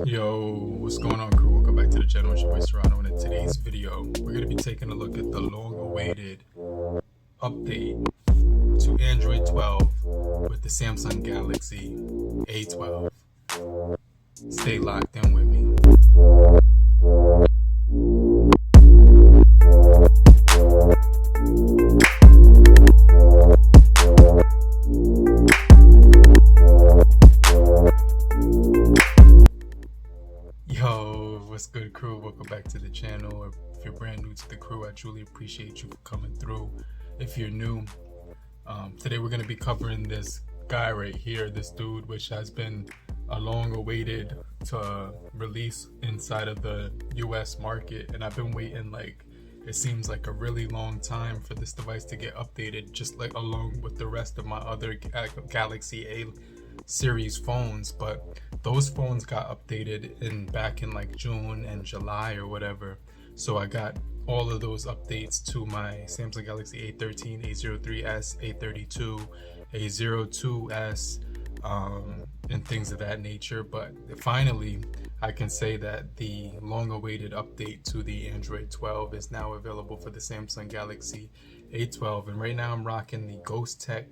Yo, what's going on, crew? Welcome back to the channel. It's your boy Cyrano, and in today's video, we're going to be taking a look at the long-awaited update to Android 12 with the Samsung Galaxy A12. Stay locked in with me. Yo, what's good, crew? Welcome back to the channel. If you're brand new to the crew, I truly appreciate you for coming through. If you're new, today we're going to be covering this guy right here, this dude, which has been a long awaited to release inside of the US market, and I've been waiting, like, it seems like a really long time for this device to get updated, just like along with the rest of my other Galaxy A series phones. But those phones got updated back in like June and July or whatever, so I got all of those updates to my Samsung Galaxy A13, A03s, A32, A02s, and things of that nature. But finally I can say that the long-awaited update to the Android 12 is now available for the Samsung Galaxy A12, and right now I'm rocking the Ghost Tech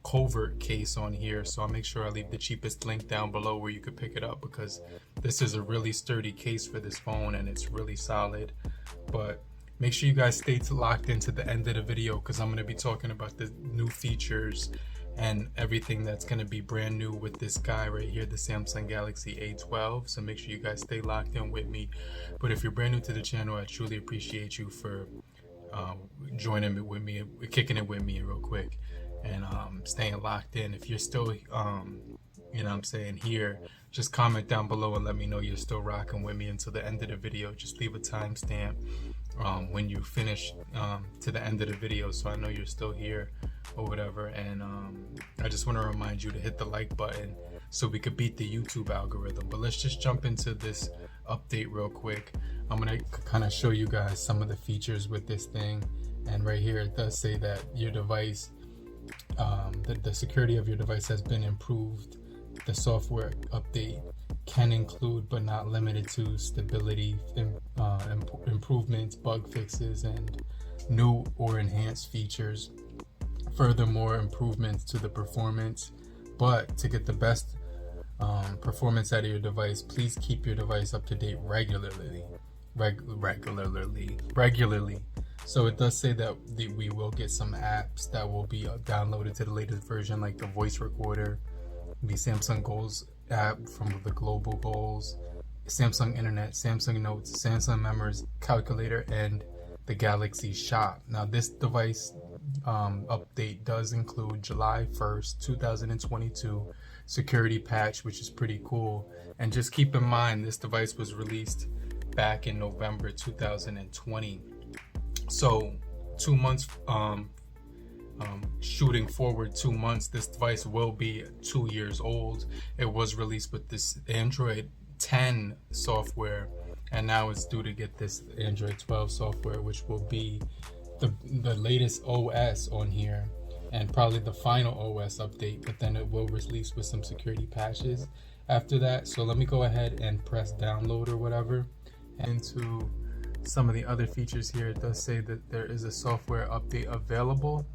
covert case on here, so I'll make sure I leave the cheapest link down below where you could pick it up, because this is a really sturdy case for this phone and it's really solid. But make sure you guys stay locked into the end of the video, because I'm going to be talking about the new features and everything that's going to be brand new with this guy right here, the Samsung Galaxy A12. So make sure you guys stay locked in with me. But if you're brand new to the channel, I truly appreciate you for joining it with me, kicking it with me real quick, and staying locked in. If you're still you know what I'm saying, here, just comment down below and let me know you're still rocking with me until the end of the video. Just leave a timestamp when you finish to the end of the video, so I know you're still here or whatever. And I just want to remind you to hit the like button so we could beat the YouTube algorithm. But let's just jump into this update real quick. I'm gonna kind of show you guys some of the features with this thing, and right here it does say that your device, the security of your device has been improved. The software update can include but not limited to stability improvements, bug fixes, and new or enhanced features. Furthermore, improvements to the performance. But to get the best performance out of your device, please keep your device up to date regularly. So it does say that we will get some apps that will be downloaded to the latest version, like the voice recorder, the Samsung Goals app from the global goals, Samsung Internet, Samsung Notes, Samsung Memories calculator, and the Galaxy Shop. Now this device update does include July 1st, 2022 security patch, which is pretty cool. And just keep in mind, this device was released back in November 2020. So 2 months, shooting forward 2 months, this device will be 2 years old. It was released with this Android 10 software, and now it's due to get this Android 12 software, which will be the latest OS on here, and probably the final OS update, but then it will release with some security patches after that. So let me go ahead and press download or whatever. Into some of the other features here, it does say that there is a software update available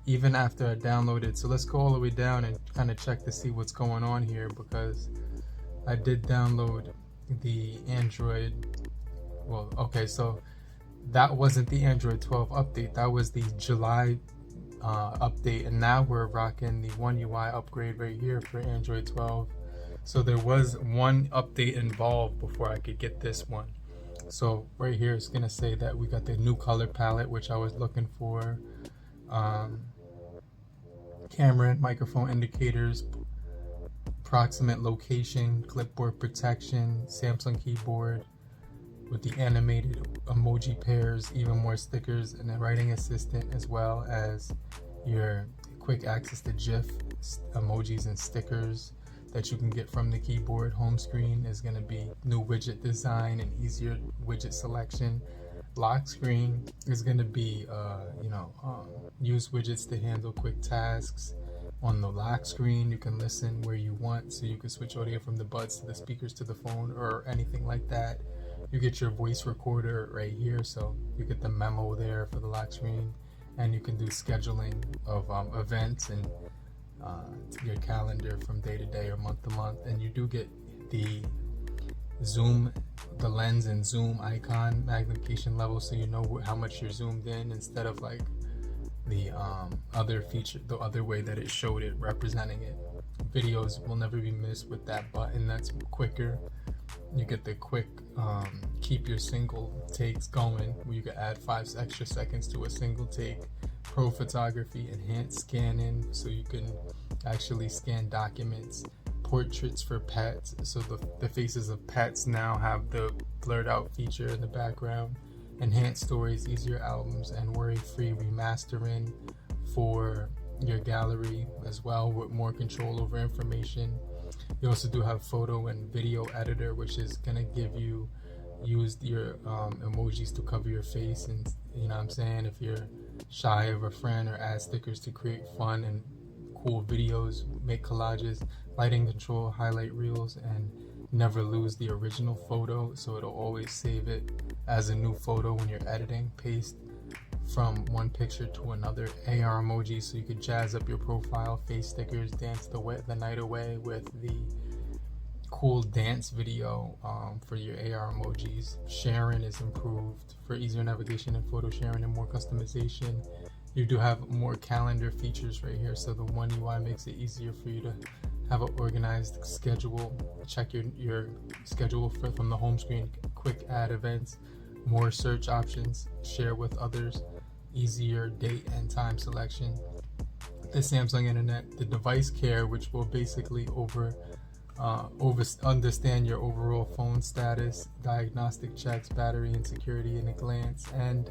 even after I download it. So let's go all the way down and kind of check to see what's going on here, because I did download the Android. Well, okay, so that wasn't the Android 12 update, that was the July update, and now we're rocking the One UI upgrade right here for Android 12. So there was one update involved before I could get this one. So right here it's gonna say that we got the new color palette, which I was looking for, camera and microphone indicators, proximate location, clipboard protection, Samsung keyboard with the animated emoji pairs, even more stickers, and a writing assistant, as well as your quick access to GIF emojis and stickers that you can get from the keyboard. Home screen is going to be new widget design and easier widget selection. Lock screen is going to be use widgets to handle quick tasks. On the lock screen, you can listen where you want, so you can switch audio from the buds to the speakers to the phone or anything like that. You get your voice recorder right here, so you get the memo there for the lock screen, and you can do scheduling of events and your calendar from day to day or month to month. And you do get the zoom, the lens and zoom icon magnification level, so you know how much you're zoomed in, instead of like the other feature, the other way that it showed it representing it. Videos will never be missed with that button. That's quicker. You get the quick keep your single takes going, where you can add 5 extra seconds to a single take. Pro photography, enhanced scanning, so you can actually scan documents. Portraits for pets, so the faces of pets now have the blurred out feature in the background. Enhanced stories, easier albums, and worry-free remastering for your gallery as well, with more control over information. You also do have photo and video editor, which is gonna give you used your emojis to cover your face, and you know what I'm saying, if you're shy of a friend, or add stickers to create fun and cool videos, make collages, lighting control, highlight reels, and never lose the original photo, so it'll always save it as a new photo when you're editing. Paste from one picture to another. AR emojis, so you can jazz up your profile. Face stickers, dance the night away with the cool dance video for your AR emojis. Sharing is improved for easier navigation and photo sharing and more customization. You do have more calendar features right here, so the One UI makes it easier for you to have an organized schedule. Check your schedule from the home screen. Quick add events, more search options, share with others, easier date and time selection. The Samsung Internet, the device care, which will basically understand your overall phone status, diagnostic checks, battery and security in a glance, and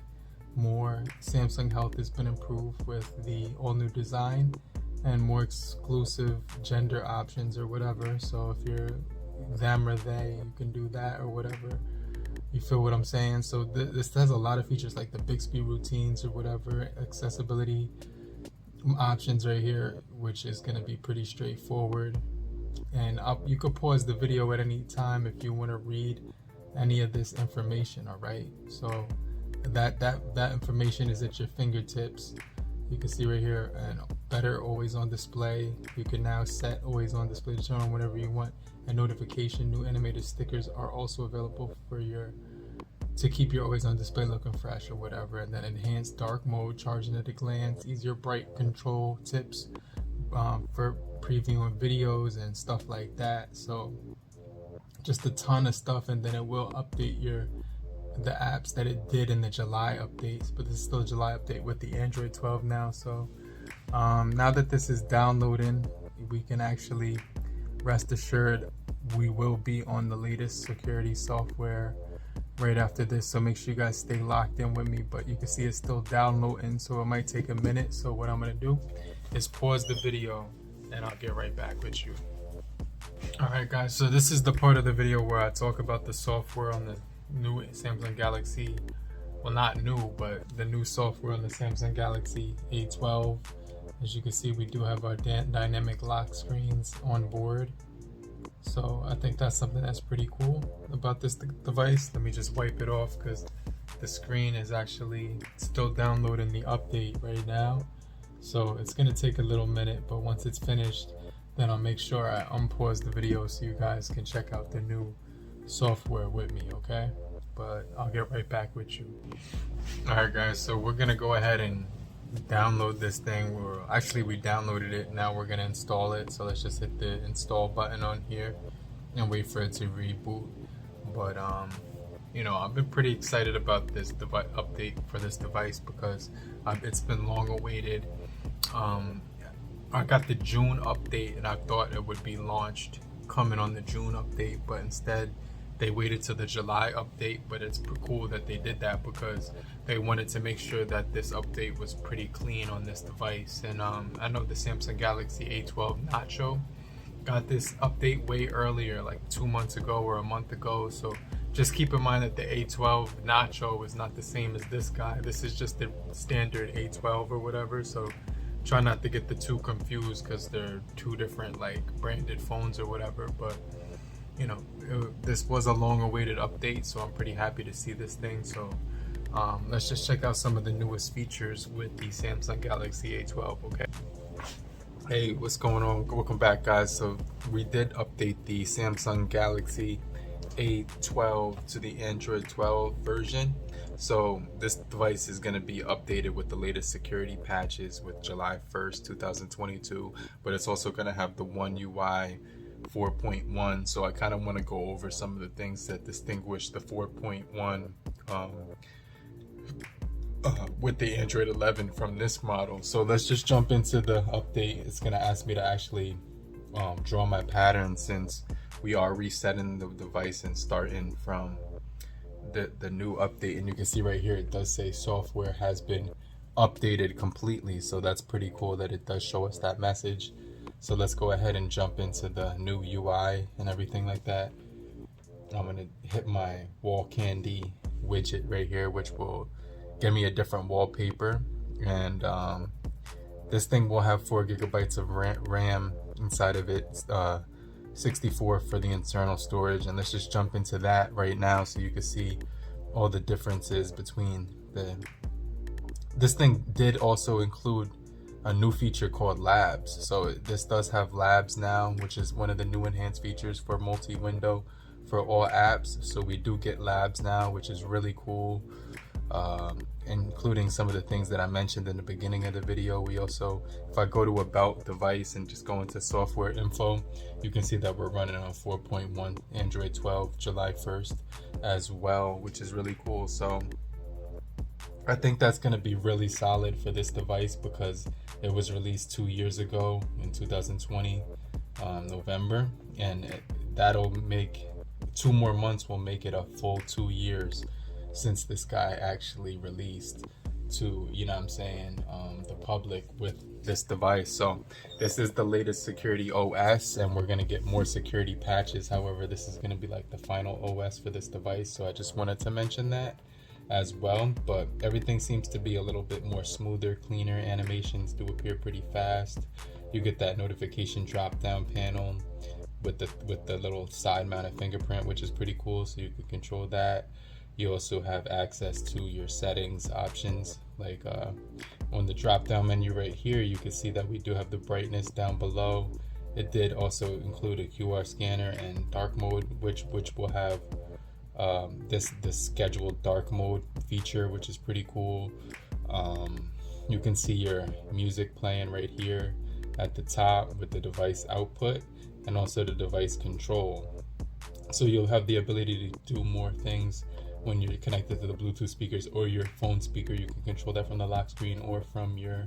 more. Samsung Health has been improved with the all new design and more exclusive gender options or whatever. So if you're them or they, you can do that or whatever. You feel what I'm saying? So this has a lot of features like the Bixby routines or whatever, accessibility options right here, which is going to be pretty straightforward. And you could pause the video at any time if you want to read any of this information. All right, so that information is at your fingertips. You can see right here, and better always on display. You can now set always on display to turn on whenever you want. And notification, new animated stickers are also available for to keep your always on display looking fresh or whatever. And then enhanced dark mode, charging at a glance, easier bright control tips for previewing videos and stuff like that. So just a ton of stuff, and then it will update the apps that it did in the July updates, but this is still a July update with the Android 12 now. So now that this is downloading, we can actually rest assured we will be on the latest security software right after this. So make sure you guys stay locked in with me, but you can see it's still downloading, so it might take a minute. So what I'm gonna do is pause the video and I'll get right back with you. Alright guys, so this is the part of the video where I talk about the software on the new Samsung Galaxy, well not new, but the new software on the Samsung Galaxy A12. As you can see, we do have our dynamic lock screens on board, so I think that's something that's pretty cool about this device. Let me just wipe it off because the screen is actually still downloading the update right now, so it's gonna take a little minute, but once it's finished, then I'll make sure I unpause the video so you guys can check out the new software with me, okay? But I'll get right back with you. Alright guys, so we're gonna go ahead and download this thing. We downloaded it, now we're gonna install it. So let's just hit the install button on here and wait for it to reboot. But you know, I've been pretty excited about this update for this device because it's been long awaited. I got the June update and I thought it would be launched coming on the June update, but instead they waited till the July update. But it's cool that they did that because they wanted to make sure that this update was pretty clean on this device. And I know the Samsung Galaxy A12 Nacho got this update way earlier, like 2 months ago or a month ago. So just keep in mind that the A12 Nacho is not the same as this guy. This is just the standard A12 or whatever. So Try not to get the two confused because they're two different like branded phones or whatever. But you know, this was a long awaited update, so I'm pretty happy to see this thing. So let's just check out some of the newest features with the Samsung Galaxy A12. Okay. Hey, what's going on? Welcome back, guys. So we did update the Samsung Galaxy A12 to the Android 12 version. So this device is going to be updated with the latest security patches with July 1st, 2022, but it's also going to have the One UI 4.1. So I kind of want to go over some of the things that distinguish the 4.1 with the Android 11 from this model. So let's just jump into the update. It's going to ask me to actually draw my pattern, since we are resetting the device and starting from the new update. And you can see right here it does say software has been updated completely, so that's pretty cool that it does show us that message. So let's go ahead and jump into the new UI and everything like that. I'm going to hit my wall candy widget right here, which will give me a different wallpaper. And this thing will have 4 GB of RAM inside of it, 64 for the internal storage. And let's just jump into that right now so you can see all the differences between this thing did also include a new feature called Labs. So this does have Labs now, which is one of the new enhanced features for multi-window for all apps. So we do get Labs now, which is really cool, including some of the things that I mentioned in the beginning of the video. We also, if I go to About Device and just go into software info, you can see that we're running on 4.1 Android 12 July 1st as well, which is really cool. So I think that's going to be really solid for this device because it was released 2 years ago in 2020 November, and that'll make 2 more months will make it a full 2 years since this guy actually released to, you know what I'm saying, the public with this device. So this is the latest security OS, and we're going to get more security patches. However, this is going to be like the final OS for this device, so I just wanted to mention that as well. But everything seems to be a little bit more smoother, cleaner. Animations do appear pretty fast. You get that notification drop down panel with the little side mounted fingerprint, which is pretty cool, so you can control that. You also have access to your settings options, like on the drop down menu right here, you can see that we do have the brightness down below. It did also include a QR scanner and dark mode, which will have this scheduled dark mode feature, which is pretty cool. You can see your music playing right here at the top with the device output and also the device control. So you'll have the ability to do more things when you're connected to the Bluetooth speakers or your phone speaker. You can control that from the lock screen or from your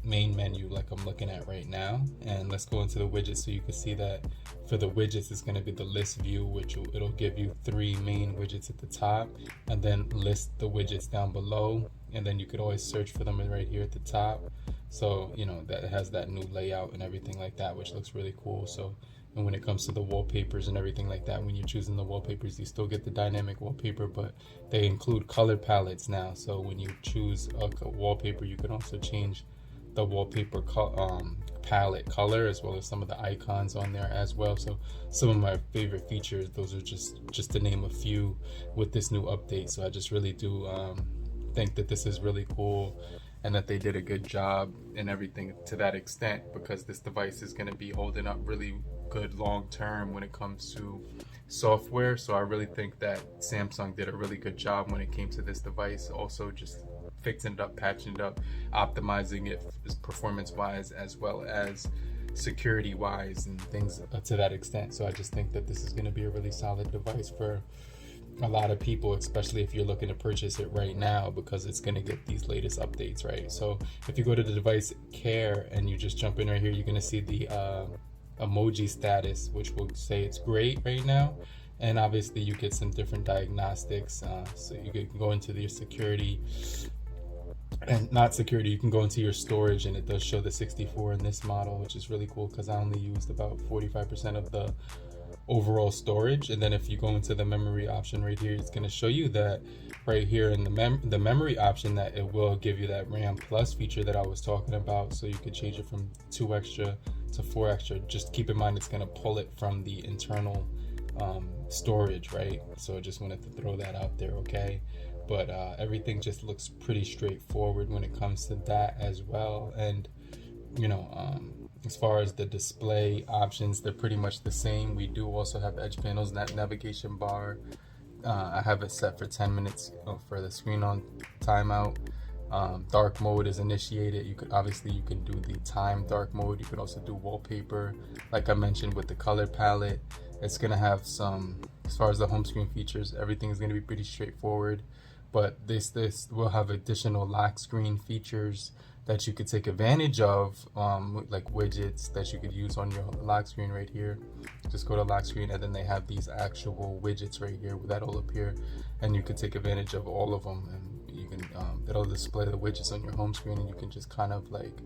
main menu, like I'm looking at right now. And let's go into the widgets so you can see that for the widgets it's going to be the list view, which it'll give you 3 main widgets at the top and then list the widgets down below, and then you could always search for them right here at the top. So you know that it has that new layout and everything like that, which looks really cool. So, and when it comes to the wallpapers and everything like that, when you're choosing the wallpapers, you still get the dynamic wallpaper, but they include color palettes now. So when you choose a wallpaper, you can also change the wallpaper palette color, as well as some of the icons on there as well. So some of my favorite features, those are just to name a few with this new update. So I just really do think that this is really cool, and that they did a good job and everything to that extent, because this device is going to be holding up really good long term when it comes to software. So I really think that Samsung did a really good job when it came to this device, also just fixing it up, patching it up, optimizing it performance wise as well as security wise and things to that extent. So I just think that this is going to be a really solid device for a lot of people, especially if you're looking to purchase it right now, because it's going to get these latest updates, right? So if you go to the device care and you just jump in right here, you're going to see the emoji status, which will say it's great right now. And obviously you get some different diagnostics, so you can go into your security, and not security, you can go into your storage, and it does show the 64 in this model, which is really cool because I only used about 45% of the overall storage. And then if you go into the memory option right here, it's going to show you that right here in the memory option that it will give you that RAM plus feature that I was talking about. So you could change it from 2 extra to 4 extra. Just keep in mind it's going to pull it from the internal storage, right? So I just wanted to throw that out there, okay? But everything just looks pretty straightforward when it comes to that as well. And you know, as far as the display options, they're pretty much the same. We do also have edge panels, that navigation bar. I have it set for 10 minutes for the screen on timeout. Dark mode is initiated. You could obviously you can do the time dark mode. You could also do wallpaper, like I mentioned with the color palette. It's gonna have some, as far as the home screen features, everything is gonna be pretty straightforward. But this will have additional lock screen features that you could take advantage of, like widgets that you could use on your lock screen right here. Just go to lock screen, and then they have these actual widgets right here that'll appear, and you could take advantage of all of them. And you can it'll display the widgets on your home screen, and you can just kind of like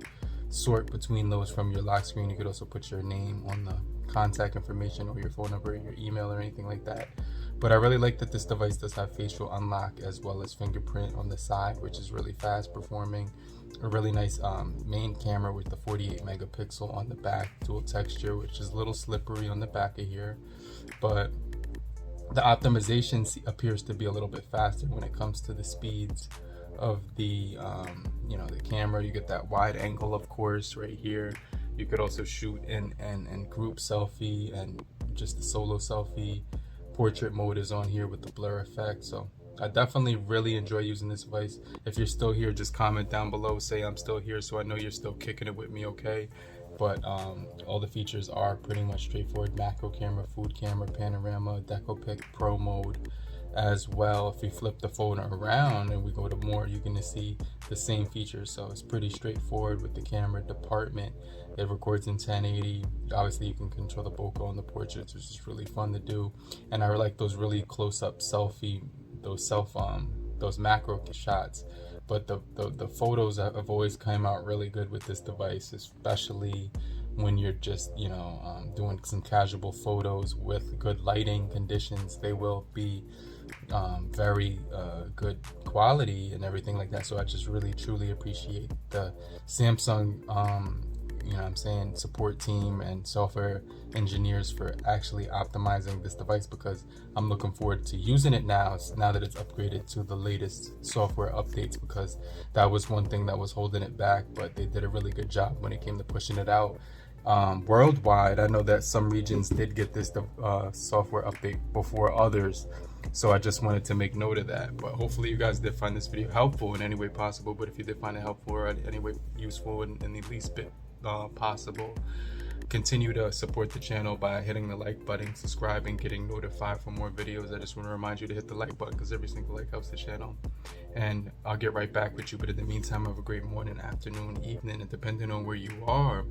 sort between those from your lock screen. You could also put your name on the contact information or your phone number, or your email, or anything like that. But I really like that this device does have facial unlock as well as fingerprint on the side, which is really fast performing. A really nice main camera with the 48 megapixel on the back, dual texture, which is a little slippery on the back of here. But the optimization appears to be a little bit faster when it comes to the speeds of the the camera. You get that wide angle, of course, right here. You could also shoot in group selfie and just the solo selfie. Portrait mode is on here with the blur effect. So I definitely really enjoy using this device. If you're still here, just comment down below, say I'm still here, so I know you're still kicking it with me, okay? But all the features are pretty much straightforward. Macro camera, food camera, panorama, deco pic, pro mode as well. If you flip the phone around and we go to more, you're gonna see the same features. So it's pretty straightforward with the camera department. It records in 1080. Obviously you can control the bokeh on the portraits, which is really fun to do. And I like those really close-up selfie, those macro shots. But the photos have always come out really good with this device, especially when you're just doing some casual photos with good lighting conditions. They will be very good quality and everything like that. So I just really truly appreciate the Samsung support team and software engineers for actually optimizing this device, because I'm looking forward to using it now that it's upgraded to the latest software updates, because that was one thing that was holding it back. But they did a really good job when it came to pushing it out worldwide. I know that some regions did get this software update before others, so I just wanted to make note of that. But hopefully you guys did find this video helpful in any way possible. But if you did find it helpful or any way useful in the least bit possible, continue to support the channel by hitting the like button, subscribing, getting notified for more videos. I just want to remind you to hit the like button, because every single like helps the channel. And I'll get right back with you. But in the meantime, have a great morning, afternoon, evening, and depending on where you are,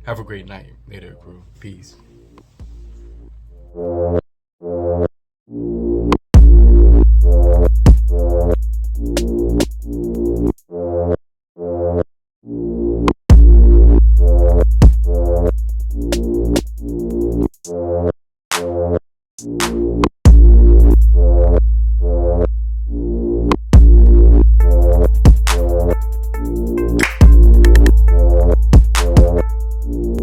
have a great night. Later, crew. Peace.